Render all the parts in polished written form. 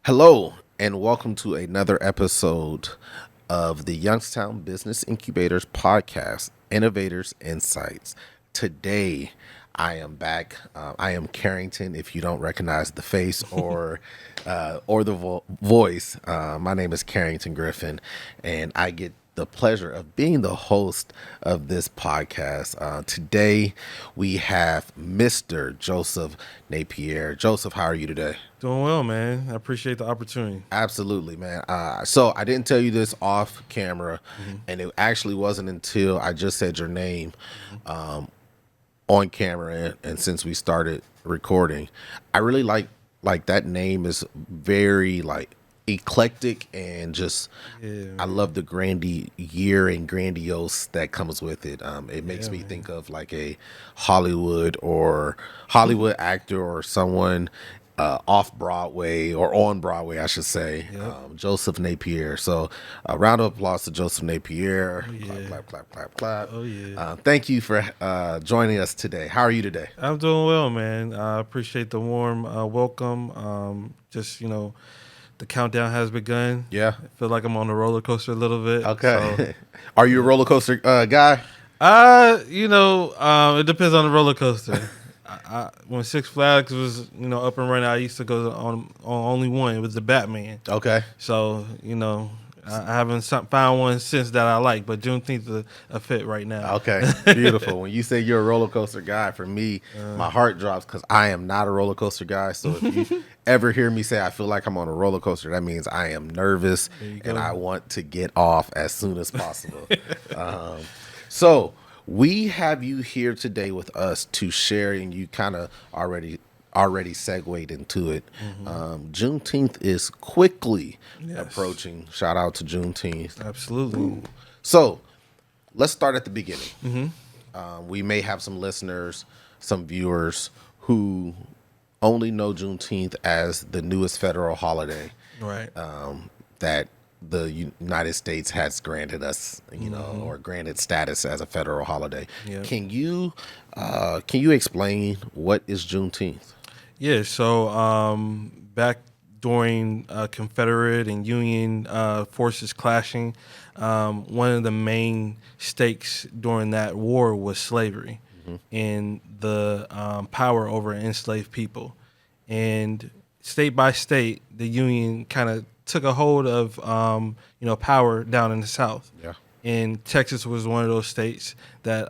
Hello, and welcome to another episode of the Youngstown Business Incubators podcast, Innovators Insights. Today, I am back. I am Karrington. If you don't recognize the face or the voice, my name is Karrington Griffin, and I get the pleasure of being the host of this podcast. Today, we have Mr. Joseph Napier. Joseph, how are you today? Doing well, man. I appreciate the opportunity. Absolutely, man. So I didn't tell you this off camera, and it actually wasn't until I just said your name on camera, and since we started recording, I really like that name is very like eclectic and just I love the year and grandiose that comes with it. It makes me think of like a Hollywood actor or someone off Broadway or on Broadway, I should say. Joseph Napier. So a round of applause to Joseph Napier. Clap, clap, clap, clap, clap. Oh, yeah. Thank you for joining us today. How are you today? I'm doing well, man. I appreciate the warm welcome. The countdown has begun. Yeah. I feel like I'm on a roller coaster a little bit. Okay. So, Are you a roller coaster guy? it depends on the roller coaster. When Six Flags was, up and running, I used to go on only one. It was the Batman. Okay. So, I haven't found one since that I like, but Juneteenth is a fit right now. Okay. Beautiful. When you say you're a roller coaster guy, for me, my heart drops because I am not a roller coaster guy. So if you ever hear me say I feel like I'm on a roller coaster, that means I am nervous and I want to get off as soon as possible. So we have you here today with us to share, and you kind of already segued into it. Juneteenth is quickly approaching. Shout out to Juneteenth. Absolutely. Ooh. So let's start at the beginning. We may have some listeners, some viewers who only know Juneteenth as the newest federal holiday, Right. that the United States has granted us, or granted status as a federal holiday. Yep. Can you explain what is Juneteenth? Yeah, so back during Confederate and Union forces clashing, one of the main stakes during that war was slavery and the power over enslaved people. And state by state, the Union kind of took a hold of power down in the South. Yeah. And Texas was one of those states that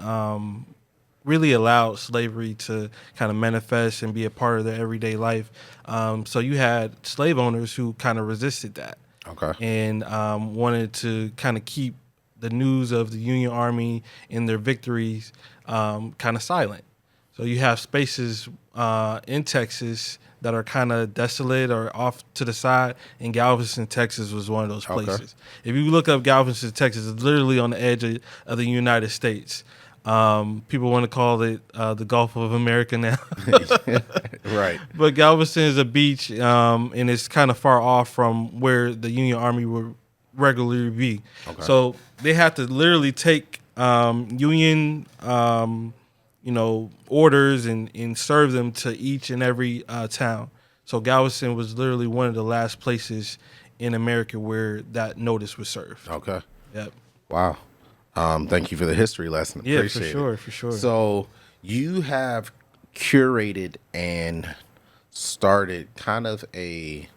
really allowed slavery to kind of manifest and be a part of their everyday life. So you had slave owners who kind of resisted that. Okay. And wanted to kind of keep the news of the Union Army and their victories kind of silent. So you have spaces in Texas that are kind of desolate or off to the side, and Galveston, Texas was one of those places. Okay. If you look up Galveston, Texas, it's literally on the edge of the United States. People want to call it the Gulf of America now. Right. But Galveston is a beach, and it's kind of far off from where the Union Army would regularly be. Okay. So they have to literally take Union orders and serve them to each and every town. So Galveston was literally one of the last places in America where that notice was served. Okay. Yep. Wow. Thank you for the history lesson. Yeah, Appreciate for sure. So you have curated and started kind of a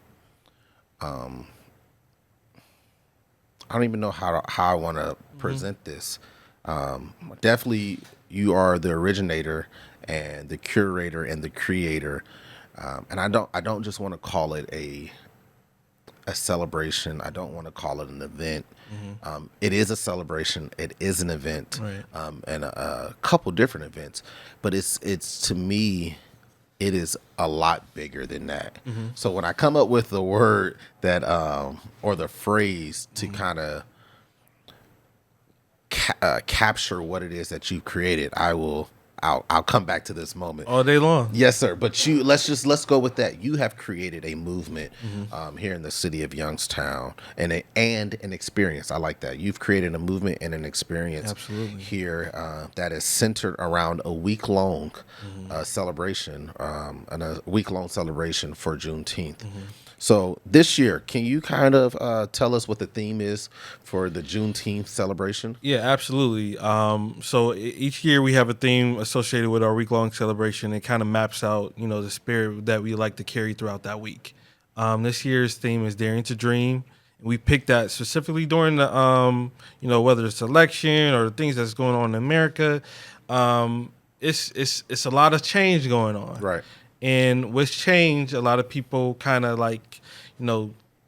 I don't even know how I want to present this. Definitely, you are the originator and the curator and the creator, and I don't just want to call it a celebration. I don't want to call it an event. It is a celebration. It is an event, Right. And a couple different events. But it's to me, it is a lot bigger than that. So when I come up with the word that or the phrase to kind of capture what it is that you created, I'll come back to this moment All day long. Yes, sir. But let's go with that. You have created a movement here in the city of Youngstown and an experience. I like that. You've created a movement and an experience Absolutely. here that is centered around a week-long celebration, and a week-long celebration for Juneteenth. So this year, can you kind of tell us what the theme is for the Juneteenth celebration? Yeah, absolutely. So each year we have a theme associated with our week long celebration. It kind of maps out, the spirit that we like to carry throughout that week. This year's theme is Daring to Dream. We picked that specifically during the, whether it's election or the things that's going on in America. It's a lot of change going on. Right. And with change, a lot of people kind of like,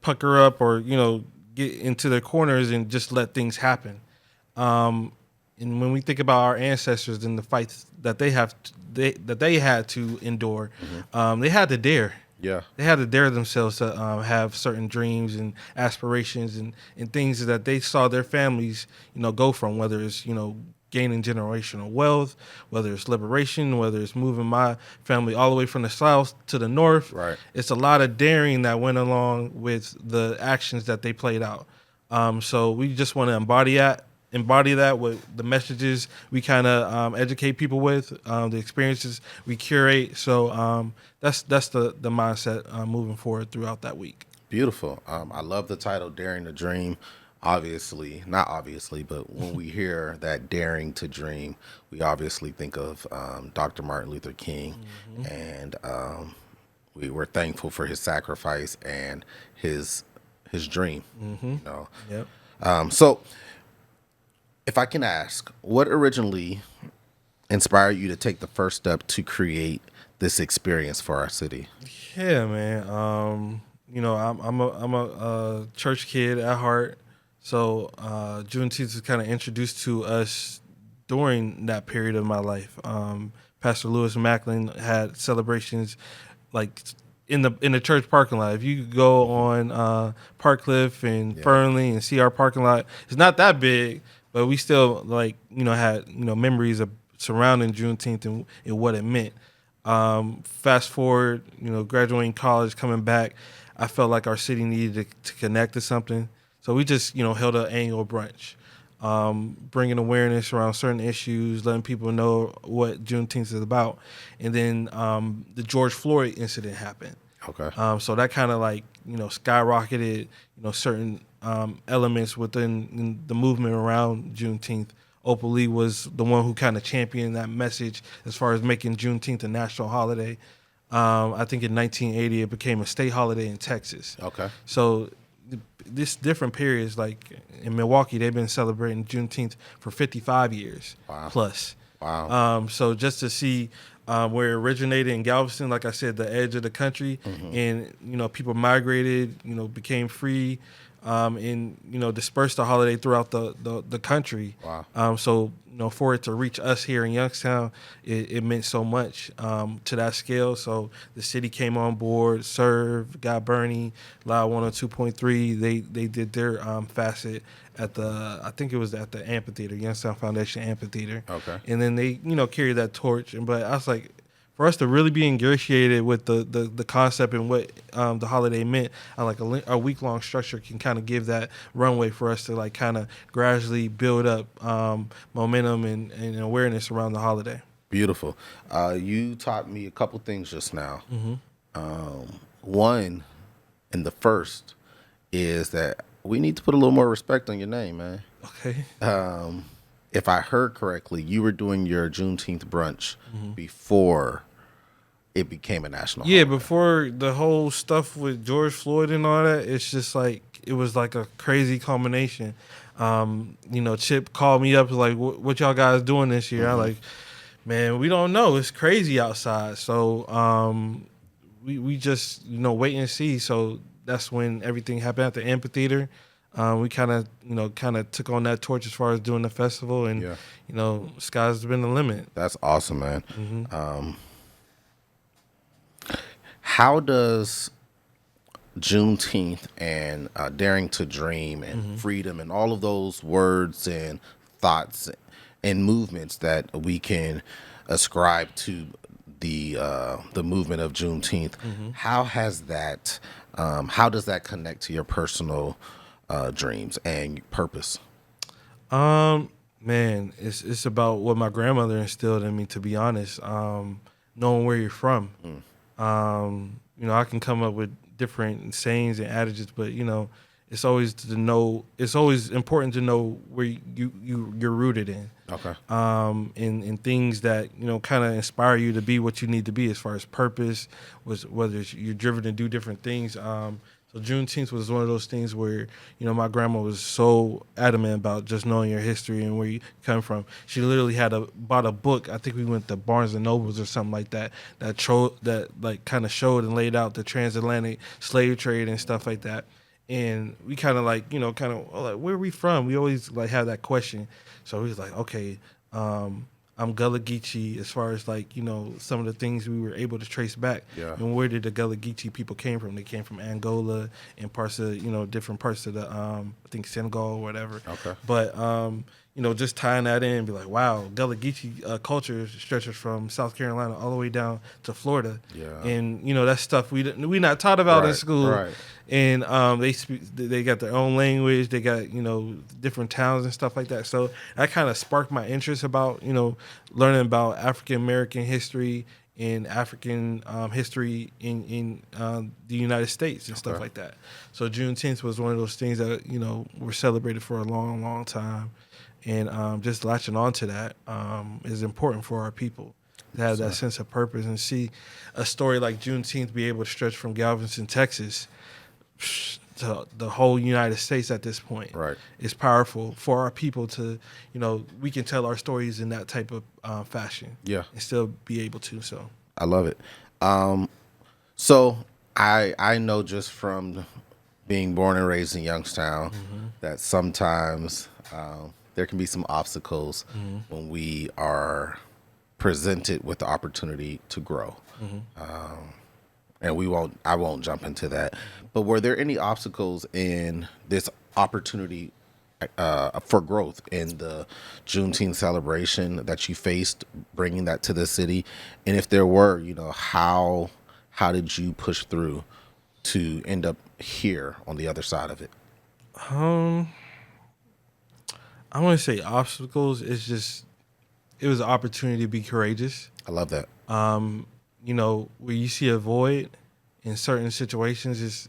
pucker up or, get into their corners and just let things happen. And when we think about our ancestors and the fights that they had to endure, they had to dare. Yeah. They had to dare themselves to have certain dreams and aspirations and things that they saw their families, go from, whether it's, gaining generational wealth, whether it's liberation, whether it's moving my family all the way from the south to the north. Right. It's a lot of daring that went along with the actions that they played out. So we just want to embody that with the messages we kind of educate people with, the experiences we curate. So that's the mindset moving forward throughout that week. Beautiful. I love the title, Daring to Dream. Obviously, not obviously, but when we hear that daring to dream, we obviously think of Dr. Martin Luther King, and we were thankful for his sacrifice and his dream. Yep. So, if I can ask, what originally inspired you to take the first step to create this experience for our city? Yeah, man. I'm a church kid at heart. So Juneteenth was kind of introduced to us during that period of my life. Pastor Lewis Macklin had celebrations like in the church parking lot. If you go on Park Cliff and Fernley and see our parking lot, it's not that big, but we still had memories of surrounding Juneteenth and what it meant. Fast forward, graduating college, coming back, I felt like our city needed to connect to something. So we just, held an annual brunch, bringing awareness around certain issues, letting people know what Juneteenth is about. And then the George Floyd incident happened. Okay. So that kind of skyrocketed, certain elements within the movement around Juneteenth. Opal Lee was the one who kind of championed that message as far as making Juneteenth a national holiday. I think in 1980 it became a state holiday in Texas. Okay. So this different periods, like in Milwaukee, they've been celebrating Juneteenth for 55 years plus. Wow. So just to see where it originated in Galveston, like I said, the edge of the country, and people migrated, became free, and dispersed the holiday throughout the country. Wow. So for it to reach us here in Youngstown, it meant so much to that scale. So the city came on board, Serve, Got Bernie, Loud 102.3. They did their facet at I think it was at the amphitheater, Youngstown Foundation Amphitheater. Okay. And then they carried that torch. But I was like, for us to really be ingratiated with the concept and what the holiday meant, a week-long structure can kind of give that runway for us to kind of gradually build up momentum and awareness around the holiday. Beautiful. You taught me a couple things just now. One, and the first, is that we need to put a little more respect on your name, man. Okay. If I heard correctly, you were doing your Juneteenth brunch before it became a national holiday. Before the whole stuff with George Floyd and all that, it's just it was like a crazy combination. Chip called me up, like, what y'all guys doing this year? I'm like, man, we don't know. It's crazy outside. So we just, wait and see. So that's when everything happened at the amphitheater. We kind of took on that torch as far as doing the festival, and sky's been the limit. That's awesome, man. How does Juneteenth and daring to dream and freedom and all of those words and thoughts and movements that we can ascribe to the movement of Juneteenth, how has that how does that connect to your personal dreams and purpose? Man, it's about what my grandmother instilled in me, to be honest. Knowing where you're from. I can come up with different sayings and adages, but it's always it's always important to know where you're rooted in. Okay. In things that kind of inspire you to be what you need to be as far as purpose, whether you're driven to do different things. So Juneteenth was one of those things where my grandma was so adamant about just knowing your history and where you come from. She literally bought a book. I think we went to Barnes and Nobles or something like that. That like kind of showed and laid out the transatlantic slave trade and stuff like that. And we kind of like where are we from? We always like have that question. So we was like, okay, I'm Gullah Geechee as far as like some of the things we were able to trace back. Yeah. And where did the Gullah Geechee people came from? They came from Angola and parts of different parts of the I think Senegal or whatever. Okay. But just tying that in and be like, wow, Gullah Geechee culture stretches from South Carolina all the way down to Florida. Yeah. And that's stuff we not taught about in school. Right. And they got their own language. They got different towns and stuff like that. So that kind of sparked my interest about learning about African American history and African history in the United States and stuff like that. So Juneteenth was one of those things that were celebrated for a long, long time, and just latching on to that is important for our people to have that sense of purpose and see a story like Juneteenth be able to stretch from Galveston, Texas, to the whole United States at this point. Right. It's powerful for our people to, we can tell our stories in that type of fashion. Yeah. And still be able to. So I love it. So I know just from being born and raised in Youngstown that sometimes there can be some obstacles when we are presented with the opportunity to grow. And I won't jump into that. But were there any obstacles in this opportunity for growth in the Juneteenth celebration that you faced bringing that to the city? And if there were, how did you push through to end up here on the other side of it? I want to say obstacles. It was an opportunity to be courageous. I love that. Where you see a void in certain situations is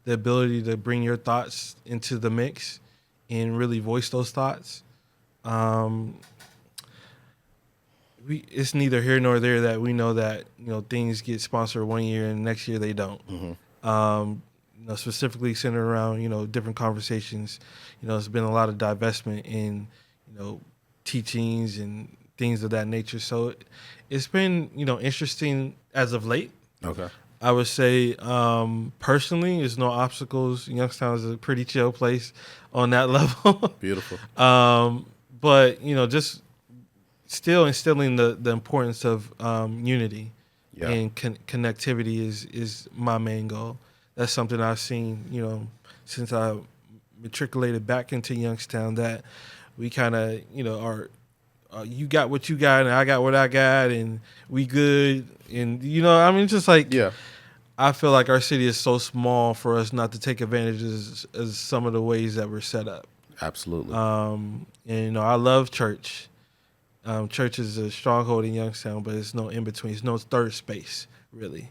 the ability to bring your thoughts into the mix and really voice those thoughts. It's neither here nor there that we know that things get sponsored one year and next year they don't. Specifically centered around different conversations. There's been a lot of divestment in teachings and things of that nature. So it's been interesting as of late. Okay. I would say personally, there's no obstacles. Youngstown is a pretty chill place on that level. Beautiful. But just still instilling the importance of unity and connectivity is my main goal. That's something I've seen since I matriculated back into Youngstown, that we kind of are. You got what you got, and I got what I got, and we good. And just like I feel like our city is so small for us not to take advantage of some of the ways that we're set up. Absolutely. And I love church. Church is a stronghold in Youngstown, but it's no in between. It's no third space, really.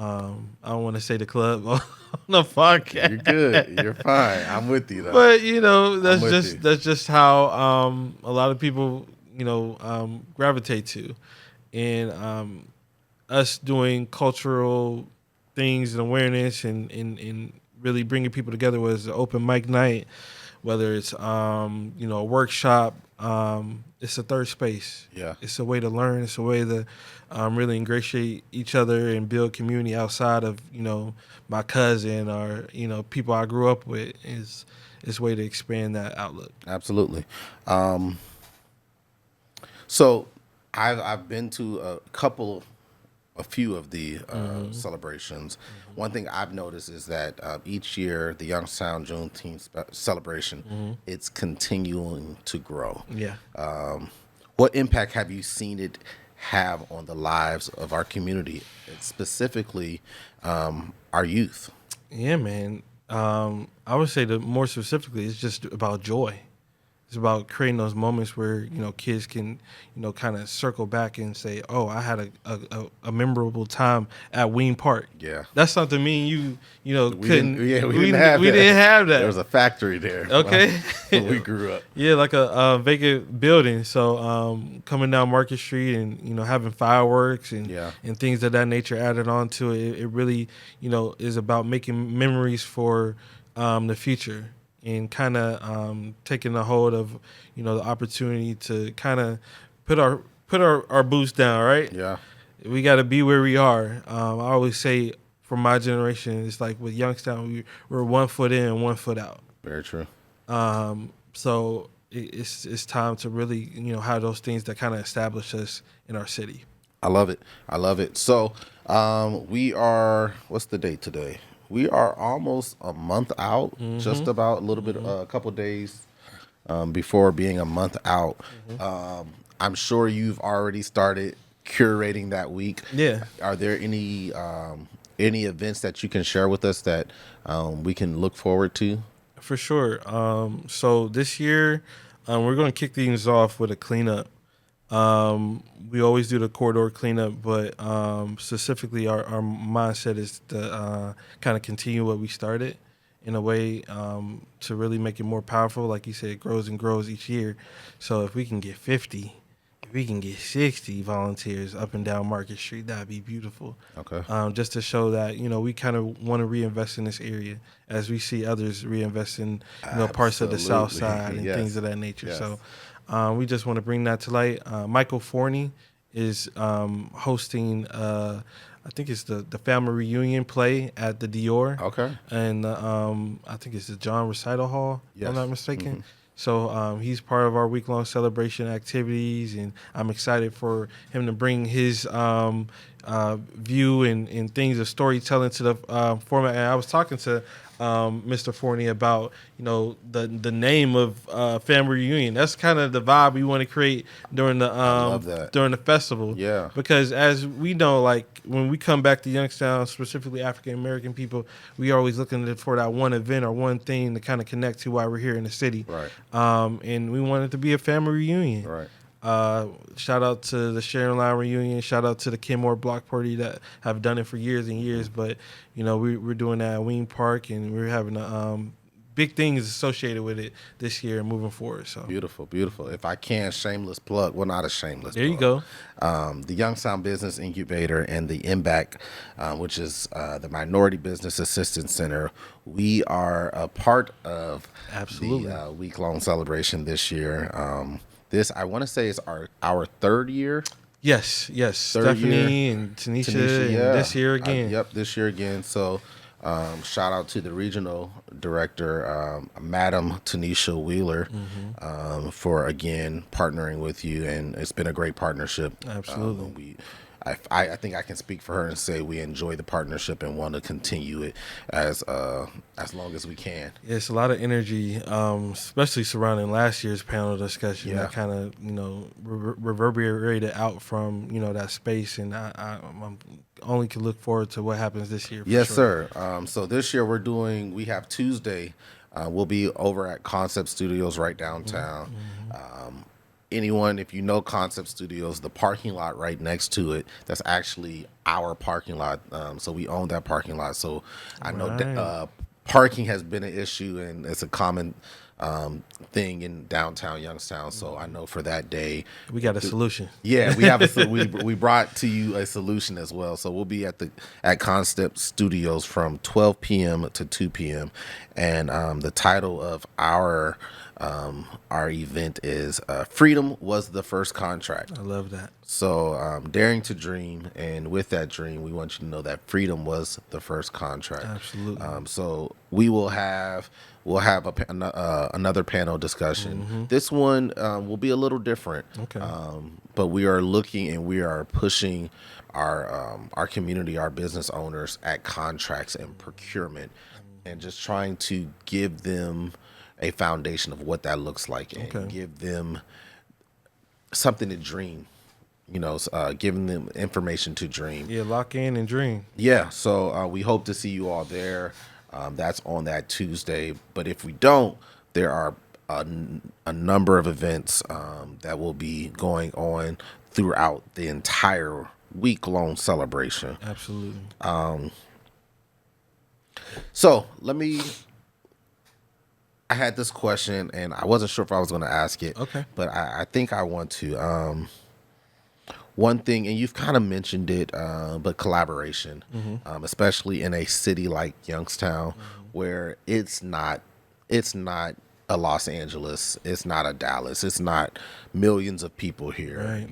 I don't want to say the club on the podcast. You're good. You're fine. I'm with you though. But that's just how a lot of people gravitate to, and us doing cultural things and awareness and really bringing people together, was an open mic night, whether it's a workshop. It's a third space. Yeah. It's a way to learn. It's a way to really ingratiate each other and build community outside of my cousin or people I grew up with. Is a way to expand that outlook. Absolutely. So I've been to a few of the celebrations. One thing I've noticed is that each year the Youngstown Juneteenth celebration, it's continuing to grow. Yeah. What impact have you seen it have on the lives of our community, specifically our youth? Yeah, man. I would say that more specifically, it's just about joy. It's about creating those moments where, kids can, kind of circle back and say, oh, I had a memorable time at Ween Park. Yeah. That's something me and you, We couldn't. didn't. Yeah, we didn't have we that. didn't have that. There was a factory there. Okay. When we grew up. Yeah, like a vacant building. So coming down Market Street and having fireworks and things of that nature added on to it. It really is about making memories for the future and kind of taking a hold of the opportunity to kind of put our boots down. Right. Yeah. We got to be where we are. I always say, for my generation, it's like with Youngstown, we're 1 foot in and 1 foot out. Very true. So it's time to really, have those things that kind of establish us in our city. I love it. So we are, what's the date today? We are almost a month out, just about a couple days before being a month out. I'm sure you've already started curating that week. Yeah. Are there any events that you can share with us that we can look forward to? For sure. So this year, we're going to kick things off with a cleanup. We always do the corridor cleanup, but specifically our mindset is to kind of continue what we started in a way to really make it more powerful. Like you said, it grows and grows each year. So if we can get 50, if we can get 60 volunteers up and down Market Street, that'd be beautiful. Okay. Just to show that, we kind of want to reinvest in this area as we see others reinvest in, parts of the South Side and things of that nature. Yes. So we just want to bring that to light. Michael Forney is hosting, I think it's the family reunion play at the Dior. Okay. And I think it's the John Recital Hall, if I'm not mistaken. Mm-hmm. So he's part of our week-long celebration activities, and I'm excited for him to bring his view and things of storytelling to the format. And I was talking to Mr. Forney about the name of family reunion. That's kind of the vibe we want to create during the festival. Yeah. Because as we know, like when we come back to Youngstown, specifically African American people, we are always looking for that one event or one thing to kind of connect to why we're here in the city. Right. And we want it to be a family reunion. Right. Shout out to the Sharon Line reunion. Shout out to the Kenmore Block Party that have done it for years and years. But we're doing that at Ween Park, and we're having big things associated with it this year and moving forward. So beautiful. If I can, shameless plug. Well, not a shameless. There plug. You go. The Youngstown Business Incubator and the MBAC, which is the Minority Business Assistance Center. We are a part of the week-long celebration this year. This, I want to say, is our third year. Yes. Third Stephanie year. and Tanisha and this year again. This year again. So shout out to the regional director, Madam Tanisha Wheeler, for, again, partnering with you. And it's been a great partnership. Absolutely. I think I can speak for her and say we enjoy the partnership and want to continue it as long as we can. Yeah, it's a lot of energy, especially surrounding last year's panel discussion that kind of reverberated out from that space, and I only can look forward to what happens this year. Yes, sir. So this year we have Tuesday. We'll be over at Concept Studios right downtown. Anyone, if you know Concept Studios, the parking lot right next to it, that's actually our parking lot. So we own that parking lot. So I know parking has been an issue, and it's a common thing in downtown Youngstown. So I know for that day we got a solution. Yeah, we have we brought to you a solution as well. So we'll be at Concept Studios from 12 p.m. to 2 p.m. And the title of our event is Freedom Was the First Contract. I love that. So daring to dream, and with that dream, we want you to know that freedom was the first contract. Absolutely. So we'll have another panel discussion. This one will be a little different. Okay. But we are looking and we are pushing our community, our business owners at contracts and procurement, and just trying to give them a foundation of what that looks like and give them something to dream, giving them information to dream. Yeah, lock in and dream. Yeah, so we hope to see you all there. That's on that Tuesday. But if we don't, there are a number of events that will be going on throughout the entire week-long celebration. Absolutely. So I had this question, and I wasn't sure if I was going to ask it. Okay. But I think I want to. One thing, and you've kind of mentioned it, but collaboration, especially in a city like Youngstown, where it's not a Los Angeles, it's not a Dallas, it's not millions of people here. Right.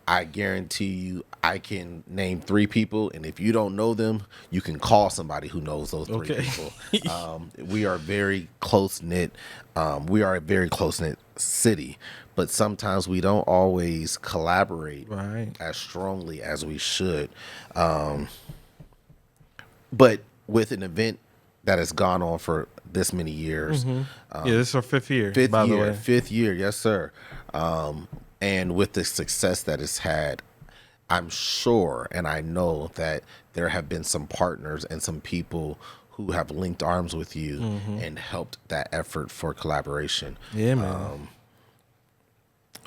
I guarantee you, I can name 3 people, and if you don't know them, you can call somebody who knows those 3 Okay. people. We are very close knit. We are a very close knit city, but sometimes we don't always collaborate Right. as strongly as we should. But with an event that has gone on for this many years, Yeah, this is our 5th year, by the way. 5th year, yes, sir. And with the success that it's had, I'm sure and I know that there have been some partners and some people who have linked arms with you and helped that effort for collaboration. Yeah, man.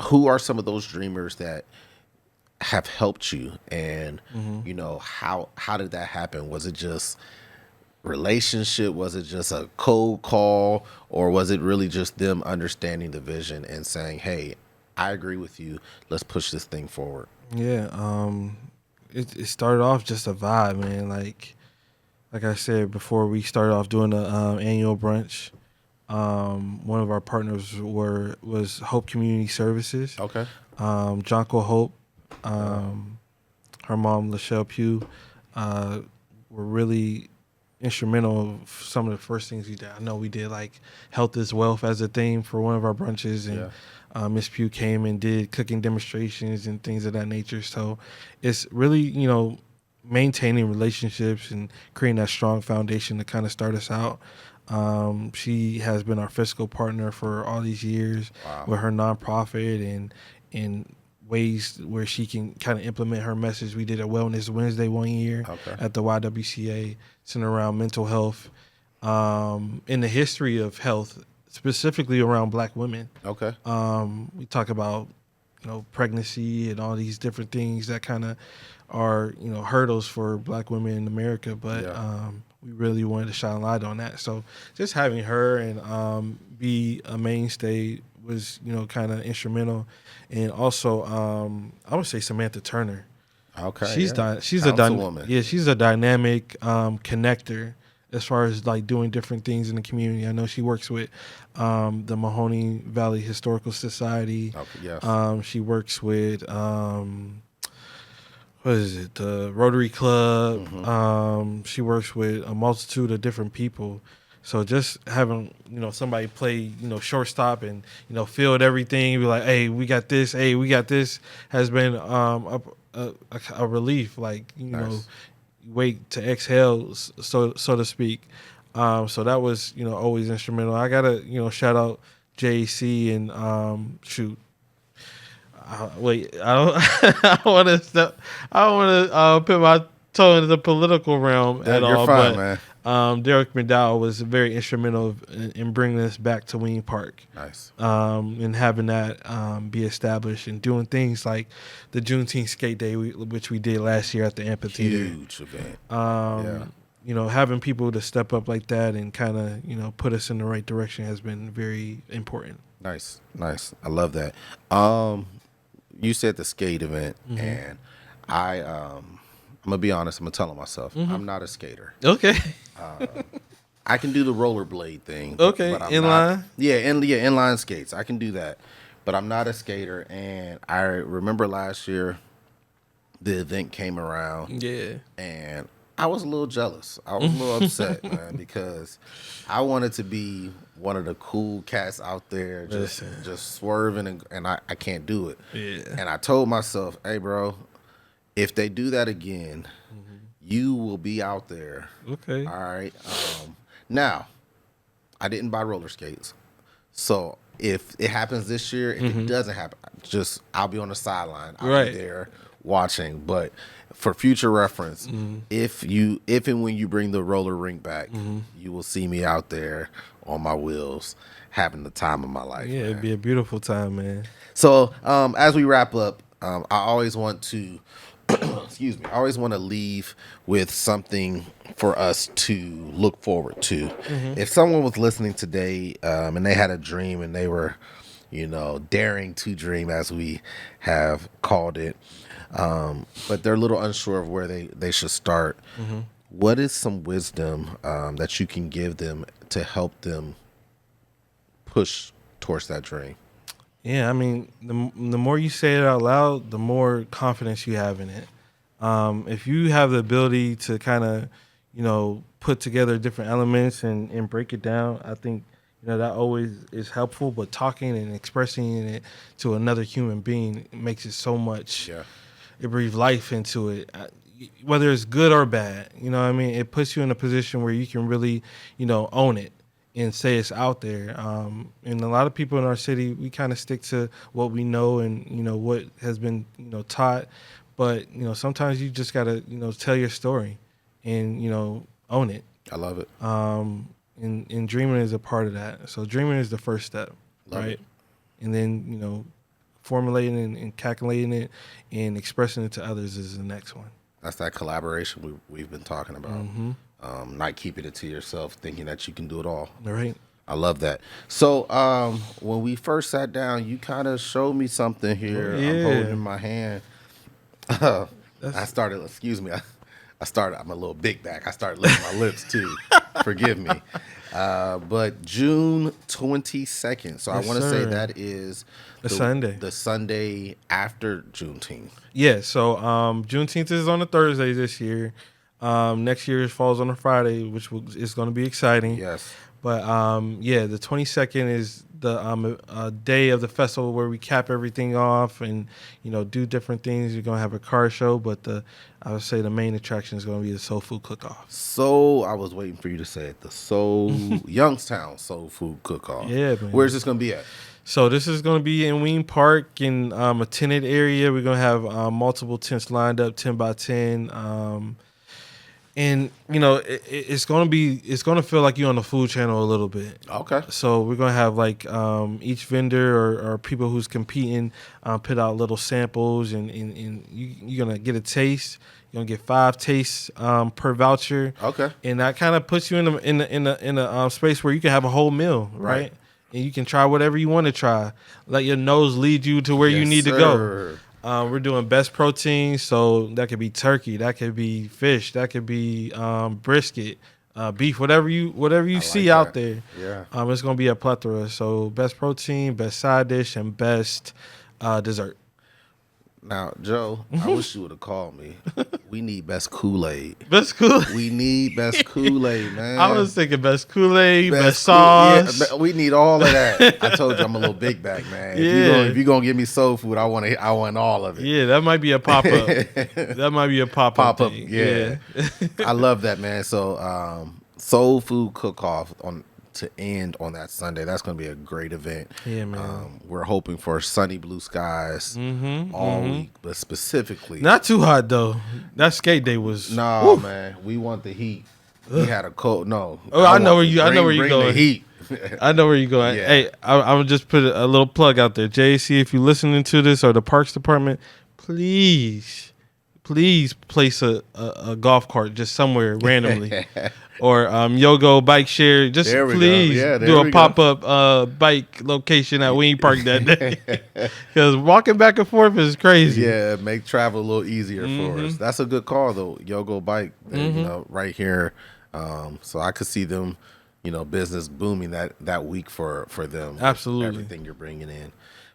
Who are some of those dreamers that have helped you? And how did that happen? Was it just relationship? Was it just a cold call, or was it really just them understanding the vision and saying, hey, I agree with you, let's push this thing forward? Yeah, it started off just a vibe, man. Like I said before, we started off doing the annual brunch. One of our partners was Hope Community Services. Okay. Jonko Hope, her mom Lachelle Pugh, were really instrumental of some of the first things we did. I know we did like health is wealth as a theme for one of our brunches, and Miss Pugh came and did cooking demonstrations and things of that nature. So it's really, maintaining relationships and creating that strong foundation to kind of start us out. She has been our fiscal partner for all these years with her nonprofit and ways where she can kind of implement her message. We did a Wellness Wednesday one year at the YWCA, centered around mental health, in the history of health, specifically around Black women. Okay. We talk about, pregnancy and all these different things that kind of are, hurdles for Black women in America. But we really wanted to shine a light on that. So just having her and be a mainstay was, kind of instrumental. And also, I would say Samantha Turner. Okay. She's she's a dynamic connector as far as like doing different things in the community. I know she works with the Mahoney Valley Historical Society. Okay, yes. She works with the Rotary Club. She works with a multitude of different people. So just having, somebody play, shortstop and, field everything, be like, hey, we got this, has been a relief. Like, Nice. wait to exhale, so to speak. So that was, always instrumental. I gotta, shout out JC and wait, I don't, I don't want to put my toe into the political realm at You're all. fine, But man. Derek McDowell was very instrumental in bringing us back to Wayne Park. Nice. And having that be established and doing things like the Juneteenth skate day, which we did last year at the amphitheater. Huge event. Having people to step up like that and kind of, put us in the right direction has been very important. Nice. I love that. You said the skate event, and I'm gonna be honest. I'm gonna tell myself I'm not a skater. Okay. I can do the rollerblade thing. Okay, but I'm inline? Inline skates. I can do that, but I'm not a skater. And I remember last year, the event came around. Yeah. And I was a little jealous. I was a little upset, man, because I wanted to be one of the cool cats out there, just swerving, and I can't do it. Yeah. And I told myself, hey, bro, if they do that again, you will be out there. Okay. All right. Now, I didn't buy roller skates, so if it happens this year, if it doesn't happen, I'll be on the sideline. I'll be there watching, but for future reference, if and when you bring the roller rink back, you will see me out there on my wheels having the time of my life. Yeah, man. it'd be a beautiful time, man. So as we wrap up, I always want to excuse me, I always want to leave with something for us to look forward to. If someone was listening today and they had a dream and they were, daring to dream, as we have called it, but they're a little unsure of where they should start, what is some wisdom that you can give them to help them push towards that dream? Yeah, I mean, the more you say it out loud, the more confidence you have in it. If you have the ability to kind of, put together different elements and break it down, I think, that always is helpful. But talking and expressing it to another human being makes it so much. Yeah. It breathes life into it, whether it's good or bad. You know what I mean? It puts you in a position where you can really, own it and say it's out there. And a lot of people in our city, we kind of stick to what we know and, what has been, taught. But, sometimes you just got to, tell your story and, own it. I love it. And dreaming is a part of that. So dreaming is the first step, Love right? it. And then, formulating and calculating it and expressing it to others is the next one. That's that collaboration we've been talking about. Not keeping it to yourself, thinking that you can do it all. All right. I love that. So when we first sat down, you kind of showed me something here. Yeah. I'm holding in my hand. I started, excuse me, I'm a little big back. I started licking my lips too. Forgive me. But June 22nd. So Yes, I want to say sir. that is Sunday. The Sunday after Juneteenth. Yeah, so Juneteenth is on a Thursday this year. Next year it falls on a Friday, which is going to be exciting. Yes. But the 22nd is the day of the festival where we cap everything off and do different things. You're gonna have a car show, but I would say the main attraction is gonna be the soul food cook-off. So I was waiting for you to say it. The Youngstown Soul Food Cook-Off. Yeah, man. Where's this gonna be at? So this is going to be in Ween Park in a tented area. We're going to have multiple tents lined up, 10 by 10. And it's going to feel like you're on the Food Channel a little bit. Okay. So we're going to have like each vendor or people who's competing put out little samples and you're going to get a taste. You're going to get 5 tastes per voucher. Okay. And that kind of puts you in a space where you can have a whole meal, right? And you can try whatever you want to try. Let your nose lead you to where you need to go. We're doing best protein, so that could be turkey, that could be fish, that could be brisket, beef, whatever you see out there. Yeah. It's gonna be a plethora. So best protein, best side dish, and best dessert. Now, Joe, I wish you would have called me. We need best Kool-Aid. Best Kool-Aid. We need best Kool-Aid, man. I was thinking best Kool-Aid, best sauce. Yeah, we need all of that. I told you I'm a little big back, man. If you're gonna give me soul food, I want all of it. Yeah, that might be a pop-up. That might be a pop-up. Pop-up, thing. yeah. I love that, man. So soul food cook-off to end on that Sunday. That's going to be a great event. Yeah, man. We're hoping for sunny blue skies all week, but specifically Not too hot though. That skate day was man. We want the heat. We had a cold. No. Oh, I know where you're bring going. The heat. I know where you're going. Yeah. Hey, I'm gonna just put a little plug out there. JC, if you're listening to this or the Parks Department, please place a golf cart just somewhere randomly. Or Yogo bike share. Just There we go. please Yeah, there do we a go. pop-up bike location at Ween Park that day. Because walking back and forth is crazy. Yeah, make travel a little easier for us. That's a good call though. Yogo Bike, right here. So I could see them, business booming that week for them. with Absolutely. everything you're bringing in.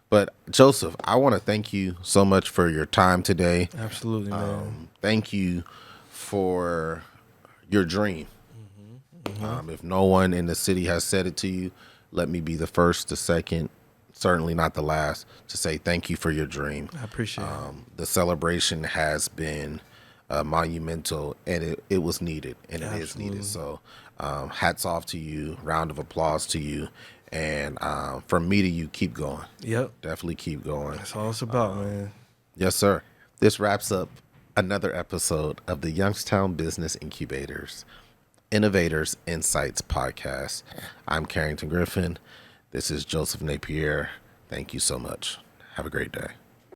But Joseph, I want to thank you so much for your time today. Absolutely, man. Thank you for your dream. If no one in the city has said it to you, let me be the first, the second, certainly not the last, to say thank you for your dream. I appreciate it. The celebration has been monumental, and it was needed, and it is needed. So hats off to you, round of applause to you, and from me to you, keep going. Yep. Definitely keep going. That's all it's about, man. Yes, sir. This wraps up another episode of the Youngstown Business Incubators Innovators Insights podcast. I'm Karrington Griffin. This is Joseph Napier. Thank you so much. Have a great day.